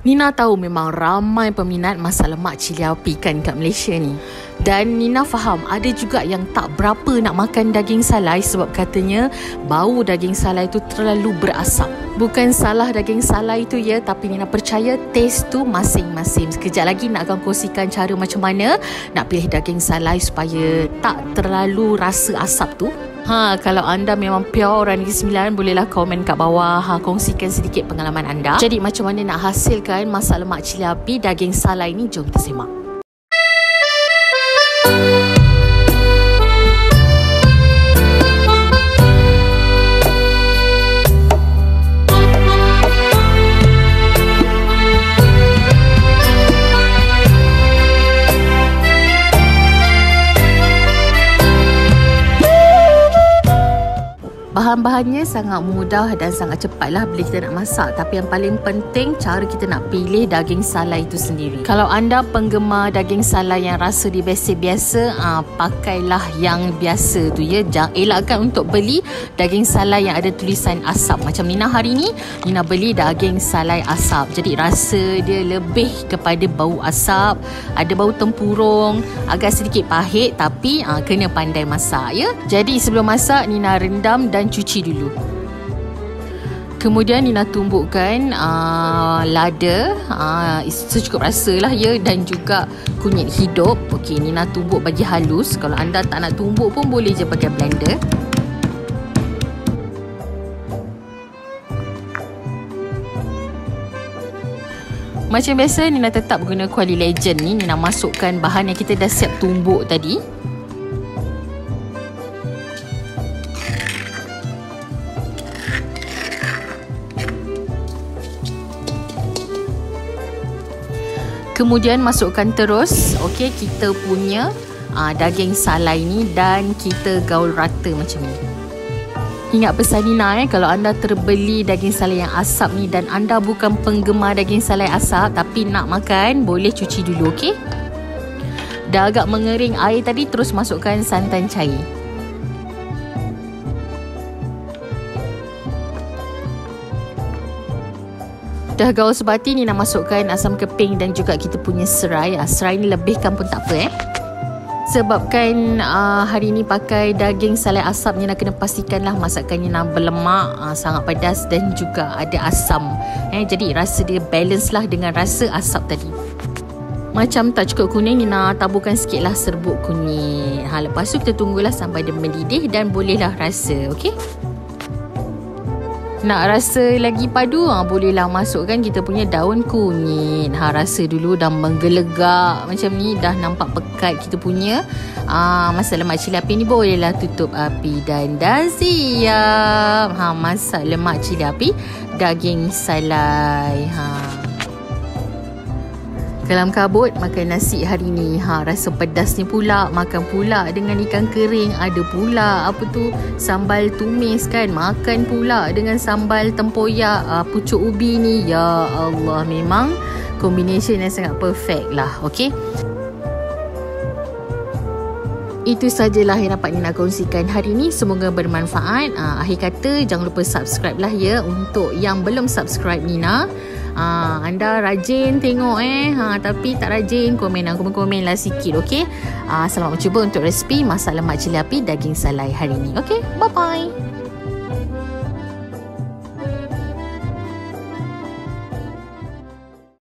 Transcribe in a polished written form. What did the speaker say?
Nina tahu memang ramai peminat masak lemak cili api kan kat Malaysia ni. Dan Nina faham ada juga yang tak berapa nak makan daging salai sebab katanya bau daging salai tu terlalu berasap. Bukan salah daging salai tu ya, tapi Nina percaya taste tu masing-masing. Sekejap lagi nak akan kongsikan cara macam mana nak pilih daging salai supaya tak terlalu rasa asap tu. Kalau anda memang pure orang Negeri Sembilan, bolehlah komen kat bawah. Kongsikan sedikit pengalaman anda. Jadi macam mana nak hasilkan masak lemak cili api daging salai ni? Jom kita simak. Bahan-bahannya sangat mudah dan sangat cepatlah bila kita nak masak. Tapi yang paling penting cara kita nak pilih daging salai itu sendiri. Kalau anda penggemar daging salai yang rasa dia biasa-biasa, pakailah yang biasa tu ya. Jangan elakkan untuk beli daging salai yang ada tulisan asap. Macam Nina hari ni, Nina beli daging salai asap. Jadi rasa dia lebih kepada bau asap, ada bau tempurung, agak sedikit pahit, tapi kena pandai masak ya. Jadi sebelum masak, Nina rendam dan cuci dulu. Kemudian Nina tumbukkan lada secukup rasa lah ya, dan juga kunyit hidup. Okey, Nina tumbuk bagi halus. Kalau anda tak nak tumbuk pun boleh je pakai blender. Macam biasa Nina tetap guna kuali legend ni. Nina masukkan bahan yang kita dah siap tumbuk tadi. Kemudian masukkan terus kita punya daging salai ni dan kita gaul rata macam ni. Ingat pesan Nina kalau anda terbeli daging salai yang asap ni dan anda bukan penggemar daging salai asap tapi nak makan, boleh cuci dulu okey. Dah agak mengering air tadi, terus masukkan santan cair. Dah gaul sebati, Nina masukkan asam keping dan juga kita punya serai. Serai ni lebihkan pun tak apa Sebabkan hari ni pakai daging salai asap, Nina kena pastikanlah masakan Nina berlemak, sangat pedas dan juga ada asam. Jadi rasa dia balance lah dengan rasa asap tadi. Macam tak cukup kuning, Nina taburkan sikit lah serbuk kunyit. Lepas tu kita tunggulah sampai dia mendidih dan bolehlah rasa. Okey. Nak rasa lagi padu, bolehlah masukkan kita punya daun kunyit. Rasa dulu dah menggelegak macam ni, dah nampak pekat kita punya masak lemak cili api ni. Bolehlah tutup api dan dah siap masak lemak cili api daging salai. Kelam kabut makan nasi hari ni. Rasa pedas ni pula, makan pula dengan ikan kering. Ada pula sambal tumis kan. Makan pula dengan sambal tempoyak, pucuk ubi ni. Ya Allah, memang combination yang sangat perfect lah. Okey. Itu sajalah yang dapat Nina kongsikan hari ni. Semoga bermanfaat. Akhir kata, jangan lupa subscribe lah ya. Untuk yang belum subscribe Nina, anda rajin tengok tapi tak rajin komen lah sikit. Okey. Selamat mencuba untuk resipi masak lemak cili api daging salai hari ni. Okey, bye bye.